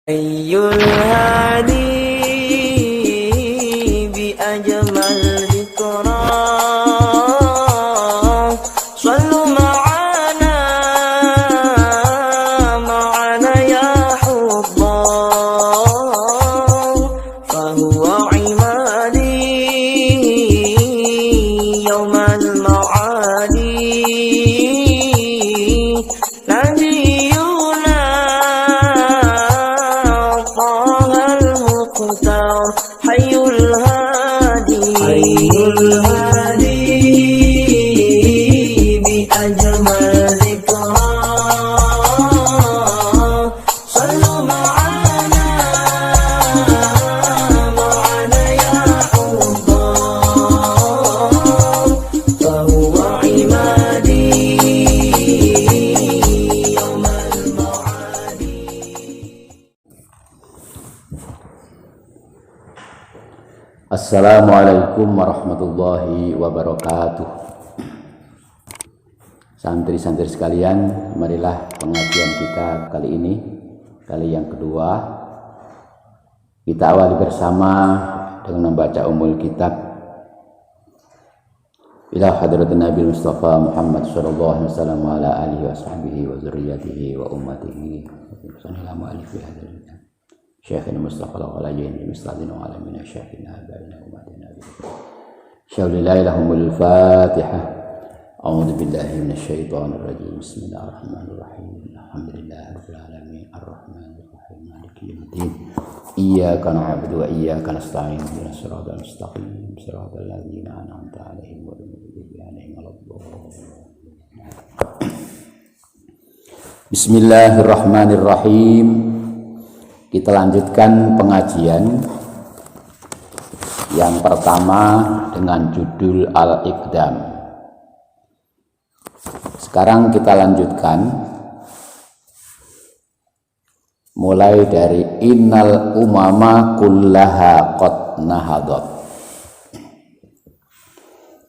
Ayyul hadi bi ajmal dhikra sallu ma'ana ya hubba fahuwa imadi yawmal ma'adi Assalamualaikum warahmatullahi wabarakatuh. Santri-santri sekalian, marilah pengajian kita kali ini, kali yang kedua. Kita awali bersama dengan membaca umul kitab ila hadratin Nabi Mustafa Muhammad sallallahu alaihi wasallam wa ala alihi wa sahbihi wa zurriyyatihi wa ummatihi. Sallallahu alaihi wa sallam. Syekhina Mustafa al-Ghalayin Mustadina wa alamina syekhina abaina umatina syaulillahi fatihah. A'udzu billahi minasyaitonir rajim. Bismillahirrahmanirrahim. Alhamdulillahi rabbil alamin arrahmanir rahim maliki yaumiddin. Iyyaka na'budu wa iyyaka nasta'in ihdinas siratal mustaqim siratal ladzina an'amta 'alaihim ghairil maghdubi 'alaihim waladdallin. Bismillahirrahmanirrahim. Kita lanjutkan pengajian yang pertama dengan judul Al-Iqdam. Sekarang kita lanjutkan mulai dari innal umama kullaha qad nahadat.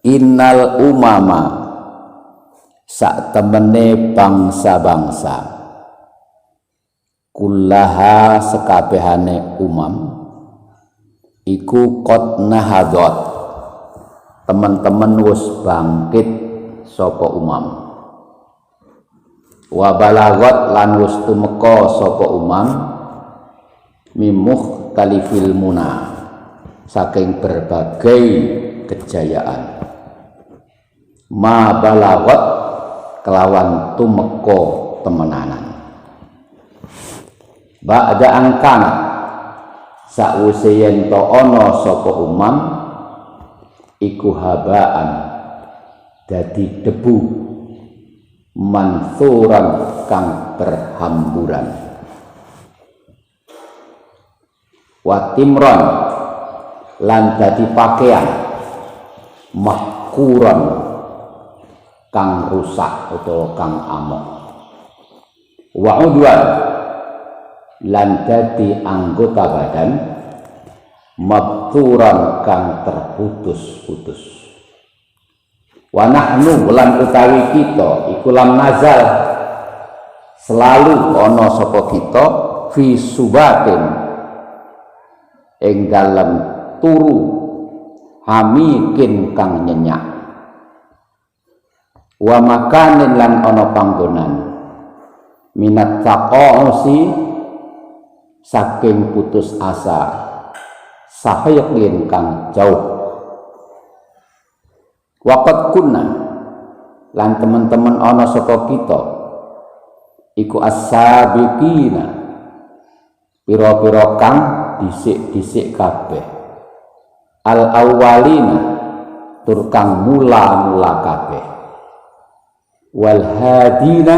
Innal umama sak temene bangsa-bangsa, kullaha sekabehane umam iku qad nahadat, teman-teman wis bangkit sapa umam, wa balagot lan wis tumeka sapa umam mimuh talifil muna, saking berbagai kejayaan, ma balagot kelawan tumeka temenanan. Ba'da angkana sakwise yen to ana sapa umam iku habaan dadi debu mansuran kang berhamburan, watimron lan dadi pakaian mahkuran kang rusak utawa kang amok, wa udwan lan dadi anggota badan mabturan kang terputus-putus. Wa nahnu lan utawi kita iku lam nazal selalu ana sapa kita fi subatin ing dalem turu hamikin kang nyenyak, wa makanin lan ana panggonan minat taqausi saking putus asa, sahayakin kang jauh. Waqat kunna lan teman-teman ana saka kita iku as-sabiqina, pira-pira kang dhisik-dhisik kabeh, al-awwalina tur kang mula-mula kabeh, wal hadina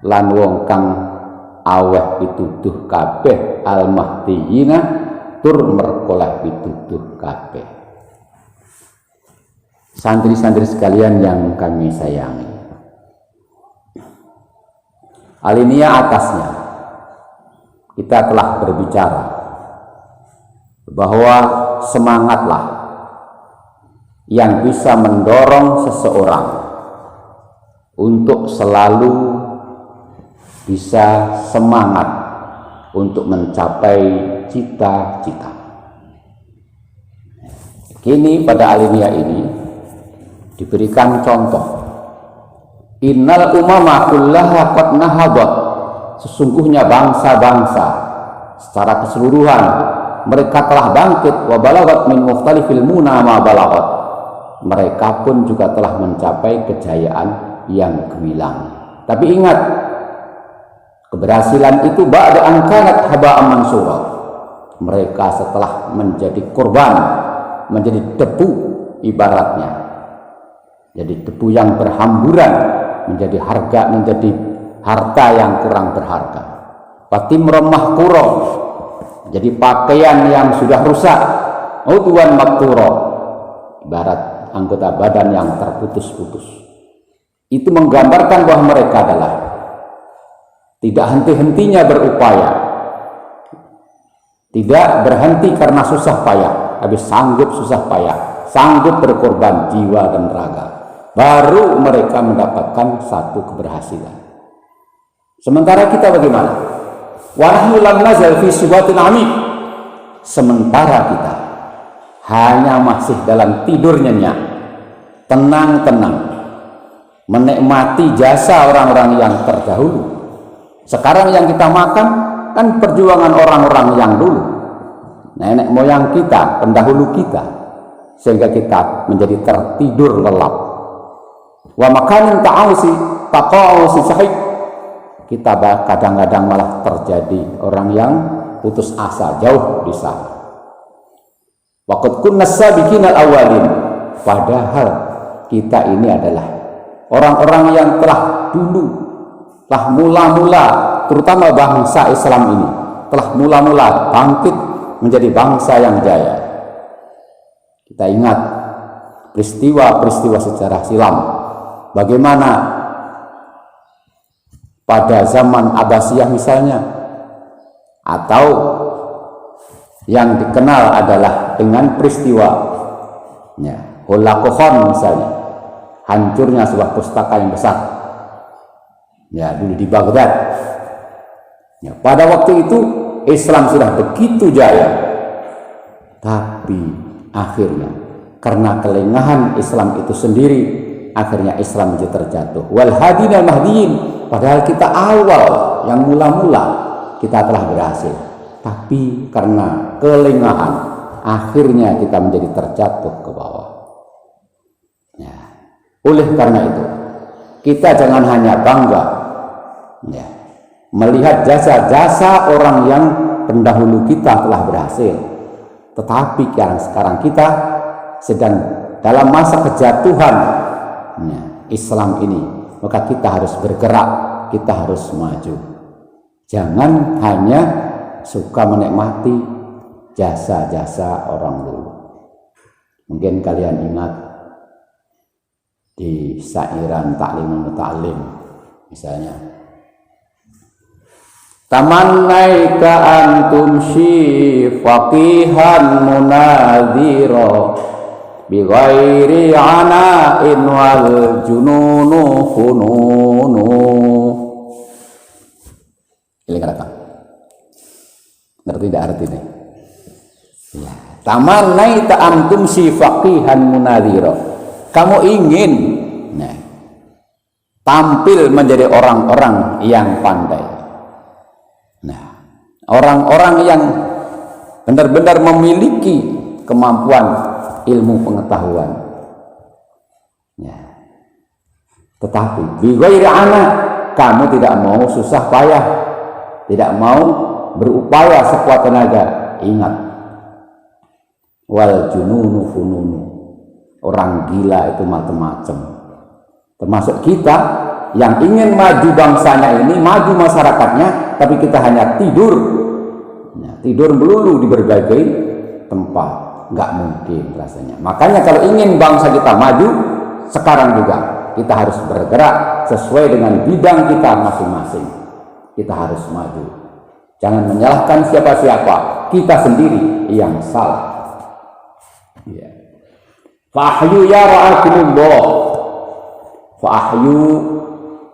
lan wong kang aweh pituduh kabeh, al-mahdiyina tur merkolah pituduh kabeh. Santri-santri sekalian yang kami sayangi, alinea atasnya kita telah berbicara bahwa semangatlah yang bisa mendorong seseorang untuk selalu bisa semangat untuk mencapai cita-cita. Kini pada alinea ini diberikan contoh. Innal umama kullaha qad nahadat. Sesungguhnya bangsa-bangsa secara keseluruhan mereka telah bangkit wa balagat min mukhtalifil muna ma balagat. Mereka pun juga telah mencapai kejayaan yang gemilang. Tapi ingat, keberhasilan itu ba'da an kanat haba'an mansura. Mereka setelah menjadi korban, menjadi debu ibaratnya. Jadi debu yang berhamburan, menjadi harta yang kurang berharga. Fatimron mahkuro, jadi pakaian yang sudah rusak. Udwan makturo, ibarat anggota badan yang terputus-putus. Itu menggambarkan bahwa mereka adalah tidak henti-hentinya berupaya, tidak berhenti karena susah payah, tapi sanggup susah payah, sanggup berkorban jiwa dan raga, baru mereka mendapatkan satu keberhasilan. Sementara kita bagaimana? Wa nahnu lam nazal fi subatin amik. Sementara kita hanya masih dalam tidur nyenyak, tenang-tenang, menikmati jasa orang-orang yang terdahulu. Sekarang yang kita makan kan perjuangan orang-orang yang dulu, nenek moyang kita, pendahulu kita, sehingga kita menjadi tertidur lelap. Wa makanin taqawusi sahih. Kita kadang-kadang malah terjadi orang yang putus asa, jauh di sana. Waqad kunna sabiqinal awwalin. Padahal kita ini adalah orang-orang yang telah dulu, telah mula-mula, terutama bangsa Islam ini, telah mula-mula bangkit menjadi bangsa yang jaya. Kita ingat peristiwa-peristiwa sejarah silam. Bagaimana pada zaman Abbasiyah misalnya, atau yang dikenal adalah dengan peristiwa Holocaust misalnya, hancurnya sebuah pustaka yang besar dulu di Baghdad. Pada waktu itu Islam sudah begitu jaya, tapi akhirnya karena kelengahan Islam itu sendiri, akhirnya Islam menjadi terjatuh. Wal hadina mahdiin. Padahal kita awal yang mula-mula kita telah berhasil, tapi karena kelengahan akhirnya kita menjadi terjatuh ke bawah. Oleh karena itu kita jangan hanya bangga melihat jasa-jasa orang yang pendahulu kita telah berhasil, tetapi yang sekarang kita sedang dalam masa kejatuhan Islam ini, maka kita harus bergerak, kita harus maju. Jangan hanya suka menikmati jasa-jasa orang dulu. Mungkin kalian ingat di syairan Ta'limun Muta'allim misalnya, tamannaika antum faqihan munadhira bighairi ana'in wal jununu fununu. Ini kata ngerti tidak artinya? Ya. Tamannaika antum faqihan munadhira. Kamu ingin tampil menjadi orang-orang yang pandai. Orang-orang yang benar-benar memiliki kemampuan ilmu pengetahuan. Tetapi bighairi ana, kamu tidak mau susah payah, tidak mau berupaya sekuat tenaga. Ingat, wal jununu fununu, orang gila itu macam-macam. Termasuk kita yang ingin maju bangsanya ini, maju masyarakatnya, tapi kita hanya tidur melulu di berbagai tempat, nggak mungkin rasanya. Makanya kalau ingin bangsa kita maju, sekarang juga kita harus bergerak sesuai dengan bidang kita masing-masing. Kita harus maju. Jangan menyalahkan siapa-siapa, kita sendiri yang salah. Fahyu ya ra'akumullah, fahyu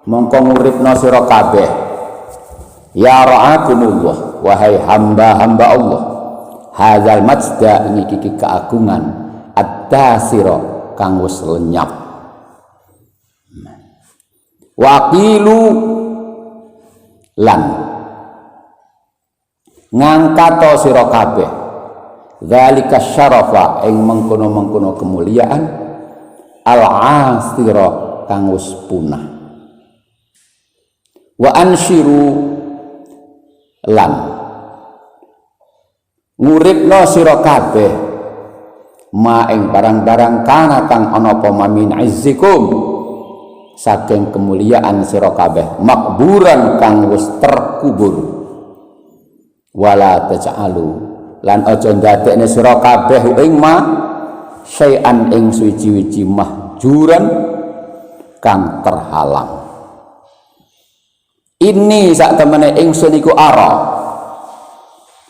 mongko nguripna sira kabeh, ya ra'akumullah, wahai hamba-hamba Allah, hadzal majda ini kiki keagungan, ad-dasira kang wis lenyap. Waqilu lan ngangkato sira kabeh zalika syarafa ing mengkono-mengkono kemuliaan al-asira kang wis punah. Wa ansyiru lan nguripno sira kabeh ma ing barang-barang kana kang ana apa min izzikum saking kemuliaan sira kabeh makburan kang wis terkubur. Wala taj'alu lan aja ndadekne sira kabeh ing ma syai'an ing suci-suci mahjuran kang terhalang. Ini sak temene ingsun iku ara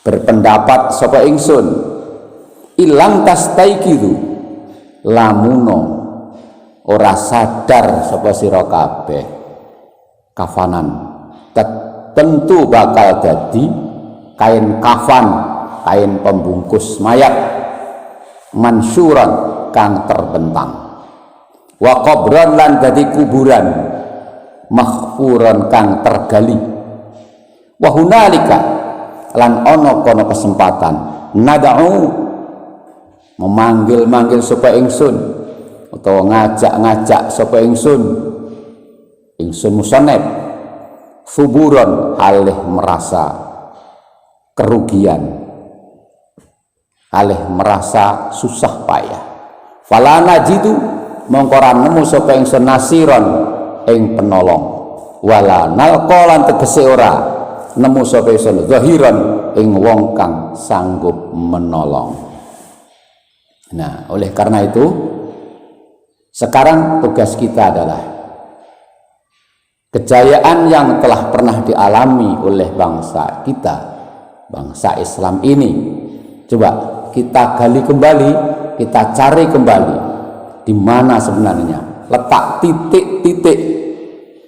berpendapat sapa ingsun ilang tastaikidu lamuno ora sadar sapa sira kabeh kafanan tentu bakal dadi kain kafan, kain pembungkus mayat mansyuran kang terbentang wa qabran lan dadi kuburan maghfuran kang tergali wa hunalika lan ana kono kesempatan nad'u memanggil-manggil sapa ingsun utawa ngajak-ngajak sapa ingsun musannaf suburon alih merasa kerugian, alih merasa susah payah. Fala najidu mongko ora nemu sapa ingsun nasiron ing penolong, wala nalqalan tegese ora nemu sapa ingsun zahiran ing wong kang sanggup menolong. Nah, oleh karena itu sekarang tugas kita adalah kejayaan yang telah pernah dialami oleh bangsa kita, bangsa Islam ini, coba kita gali kembali, kita cari kembali di mana sebenarnya letak titik-titik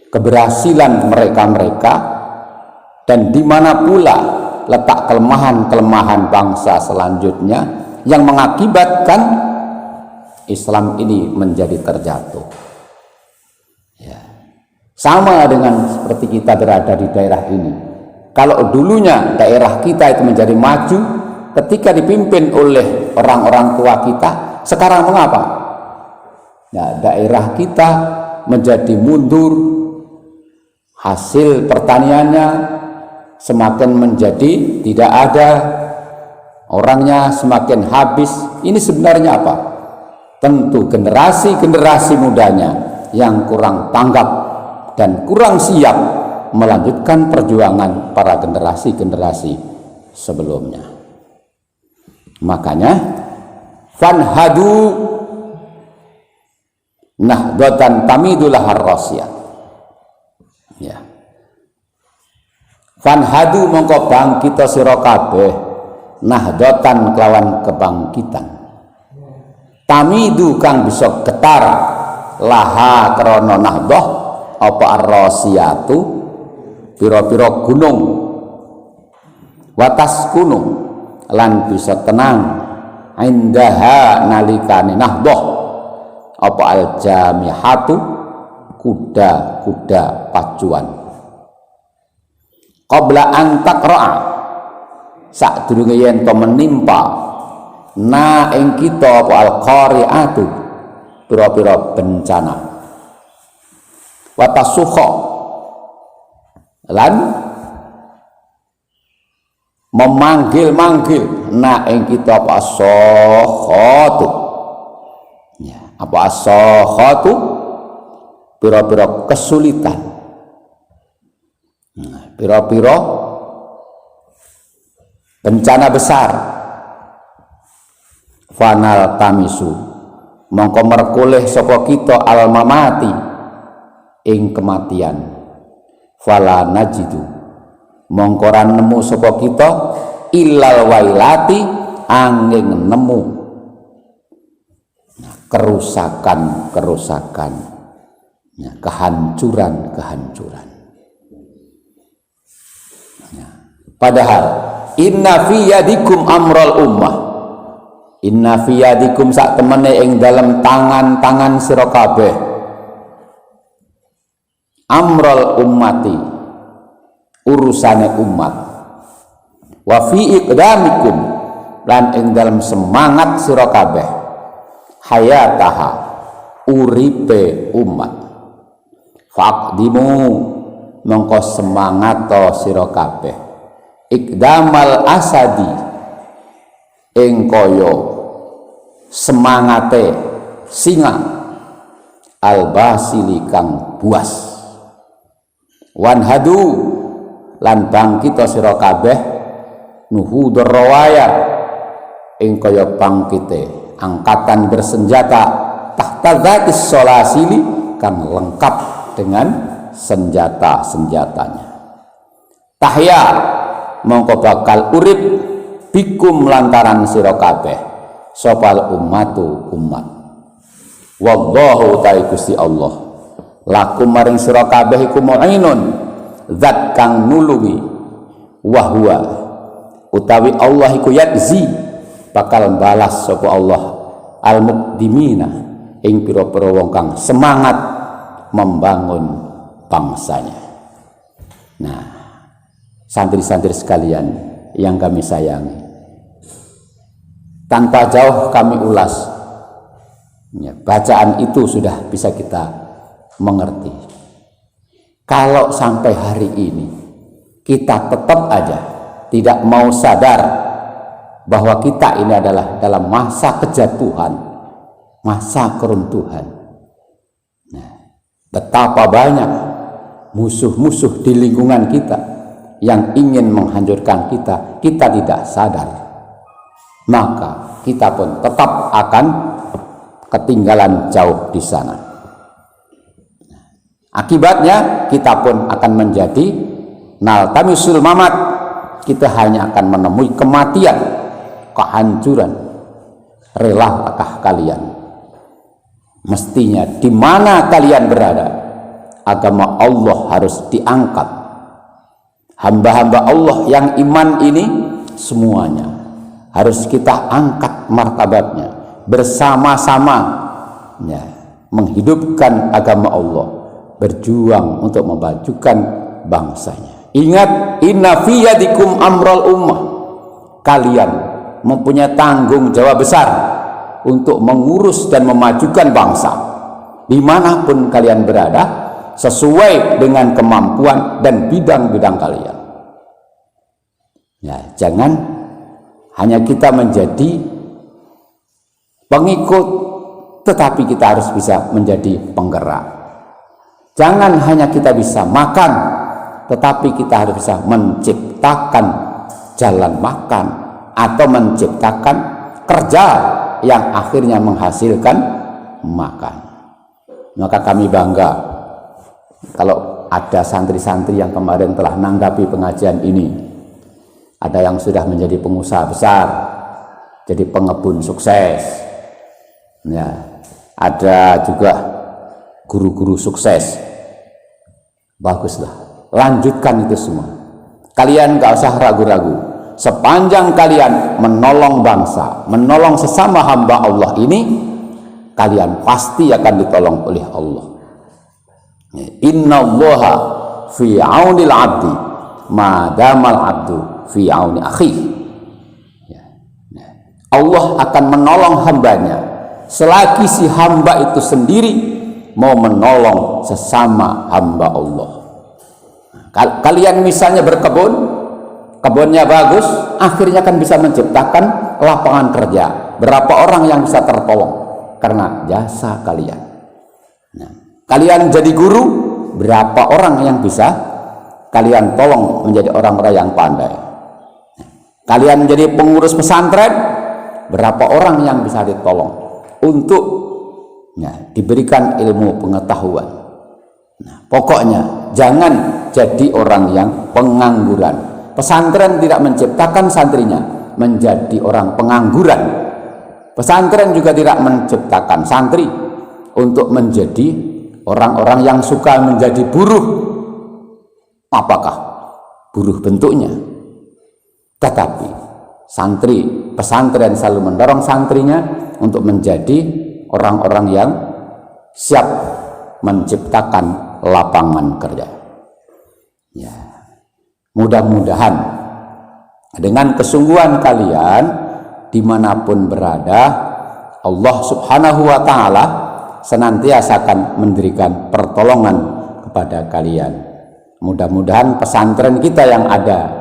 keberhasilan mereka-mereka dan di mana pula letak kelemahan-kelemahan bangsa selanjutnya yang mengakibatkan Islam ini menjadi terjatuh. Ya. Sama dengan seperti kita berada di daerah ini. Kalau dulunya daerah kita itu menjadi maju ketika dipimpin oleh orang-orang tua kita, sekarang mengapa? Nah, daerah kita menjadi mundur, hasil pertaniannya semakin menjadi tidak ada, orangnya semakin habis. Ini sebenarnya apa? Tentu generasi-generasi mudanya yang kurang tanggap dan kurang siap melanjutkan perjuangan para generasi-generasi sebelumnya. Makanya fanhadu nahdatan tamidullah ar-rasiyah. Ya. Fanhadu mongko bangkit sira kabeh nahdatan kelawan kebangkitan. Tamidu kang bisa getar laha krana nahdah apa ar-rasiyatu pira-pira gunung watas gunung lan bisa tenang indaha nalikane nahdah apa al-jamihatu kuda-kuda pacuan qabla an taqra'a sadurunge yen to menimpa na ing kita apa al-qari'atu pira-pira bencana watasukha lan memanggil-manggil na ing kita apa as-sakhatu ya apa as-sakhatu pira-pira kesulitan pira-pira bencana besar fanal tamisu mongko merkoleh sapa kita al-mamati ing kematian fala najidu mongko ora nemu sapa kita illal wailati angin nemu kerusakan kehancuran Padahal inna fi yadikum amral ummah, inna fi yadikum sak temene ing dalam tangan-tangan sira kabeh amral ummati, urusane umat, wa fi iqdamikum lan ing dalam semangat sira kabeh hayataha, uripe umat, faqdimu mongko semangat sira kabeh ikdamal asadi ing kaya semangate singa albasili kang buas, wanhadu lan bangkit sira kabeh nuhudur rawaya ing kaya bangkite angkatan bersenjata tahta dzatis solasili kang lengkap dengan senjata-senjatanya. Tahya mongko bakal urip bikum lantaran sira kabeh sopal ummatu umat, wallahu ta'ala Gusti Allah lakum maring sira kabeh iku mu'inun zat kang nulungi, wahwa utawi Allah iku yajzi bakal balas sapa Allah al muqdimina ing pira-pira wong kang semangat membangun bangsanya. Nah, santri-santri sekalian yang kami sayangi, tanpa jauh kami ulas, ya, bacaan itu sudah bisa kita mengerti. Kalau sampai hari ini kita tetap aja tidak mau sadar bahwa kita ini adalah dalam masa kejatuhan, masa keruntuhan. Nah, betapa banyak musuh-musuh di lingkungan kita yang ingin menghancurkan kita, kita tidak sadar, maka kita pun tetap akan ketinggalan jauh di sana. Akibatnya kita pun akan menjadi naltamisul mamat, kita hanya akan menemui kematian, kehancuran. Relakah kalian? Mestinya di mana kalian berada, agama Allah harus diangkat. Hamba-hamba Allah yang iman ini semuanya harus kita angkat martabatnya bersama-sama, ya, menghidupkan agama Allah, berjuang untuk memajukan bangsanya. Ingat, inna fi yadikum amral ummah, kalian mempunyai tanggung jawab besar untuk mengurus dan memajukan bangsa dimanapun kalian berada, sesuai dengan kemampuan dan bidang-bidang kalian. Ya, jangan hanya kita menjadi pengikut, tetapi kita harus bisa menjadi penggerak. Jangan hanya kita bisa makan, tetapi kita harus bisa menciptakan jalan makan atau menciptakan kerja yang akhirnya menghasilkan makan. Maka kami bangga kalau ada santri-santri yang kemarin telah menanggapi pengajian ini, ada yang sudah menjadi pengusaha besar, jadi pengebun sukses, ya, ada juga guru-guru sukses. Baguslah, lanjutkan itu semua. Kalian gak usah ragu-ragu. Sepanjang kalian menolong bangsa, menolong sesama hamba Allah ini, kalian pasti akan ditolong oleh Allah. Innallaha fi aunil abdi madamal abdu fi auni akhi. Allah akan menolong hambanya selagi si hamba itu sendiri mau menolong sesama hamba Allah. Kalian misalnya berkebun, kebunnya bagus, akhirnya kan bisa menciptakan lapangan kerja. Berapa orang yang bisa tertolong karena jasa kalian? Nah, kalian jadi guru, berapa orang yang bisa kalian tolong menjadi orang-orang yang pandai? Kalian menjadi pengurus pesantren, berapa orang yang bisa ditolong untuk, ya, diberikan ilmu pengetahuan? Nah, pokoknya jangan jadi orang yang pengangguran. Pesantren tidak menciptakan santrinya menjadi orang pengangguran. Pesantren juga tidak menciptakan santri untuk menjadi orang-orang yang suka menjadi buruh. Apakah buruh bentuknya? Tetapi santri pesantren selalu mendorong santrinya untuk menjadi orang-orang yang siap menciptakan lapangan kerja. Ya, mudah-mudahan dengan kesungguhan kalian dimanapun berada, Allah Subhanahu wa Ta'ala senantiasa akan memberikan pertolongan kepada kalian. Mudah-mudahan pesantren kita yang ada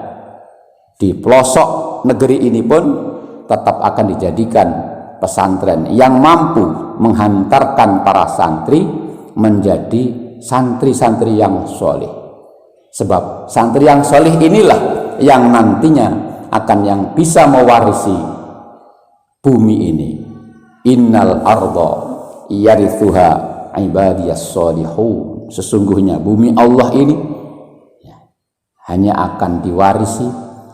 di pelosok negeri ini pun tetap akan dijadikan pesantren yang mampu menghantarkan para santri menjadi santri-santri yang soleh. Sebab santri yang soleh inilah yang nantinya akan yang bisa mewarisi bumi ini. Innal arda yarithuha ibadiyas solihun. Sesungguhnya bumi Allah ini hanya akan diwarisi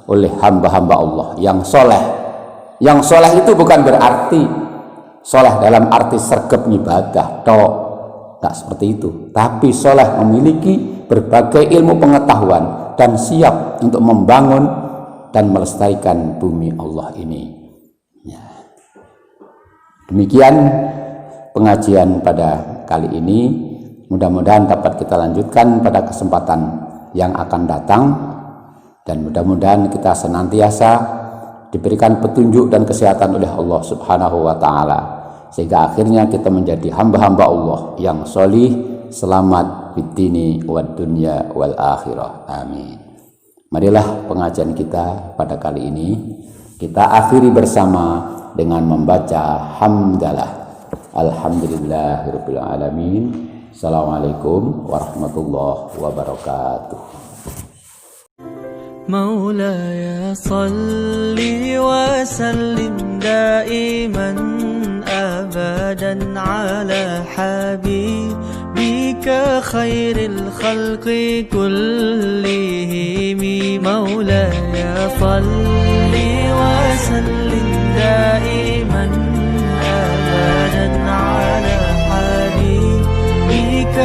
oleh hamba-hamba Allah yang soleh. Yang soleh itu bukan berarti soleh dalam arti sergap ibadah, tak seperti itu. Tapi soleh memiliki berbagai ilmu pengetahuan dan siap untuk membangun dan melestarikan bumi Allah ini. Ya. Demikian pengajian pada kali ini. Mudah-mudahan dapat kita lanjutkan pada kesempatan yang akan datang, dan mudah-mudahan kita senantiasa diberikan petunjuk dan kesehatan oleh Allah Subhanahu wa Ta'ala, sehingga akhirnya kita menjadi hamba-hamba Allah yang solih, selamat fid-dini wad dunya wal akhirah. Amin. Marilah pengajian kita pada kali ini kita akhiri bersama dengan membaca hamdalah. Alhamdulillahirabbil alamin. Assalamualaikum warahmatullahi wabarakatuh. مولاي صل وسلم دائما أبدا على حبيبك خير الخلق كلهم. مولاي صل وسلم دائما أبدا على حبيبك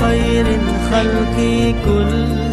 خير الخلق كلهم.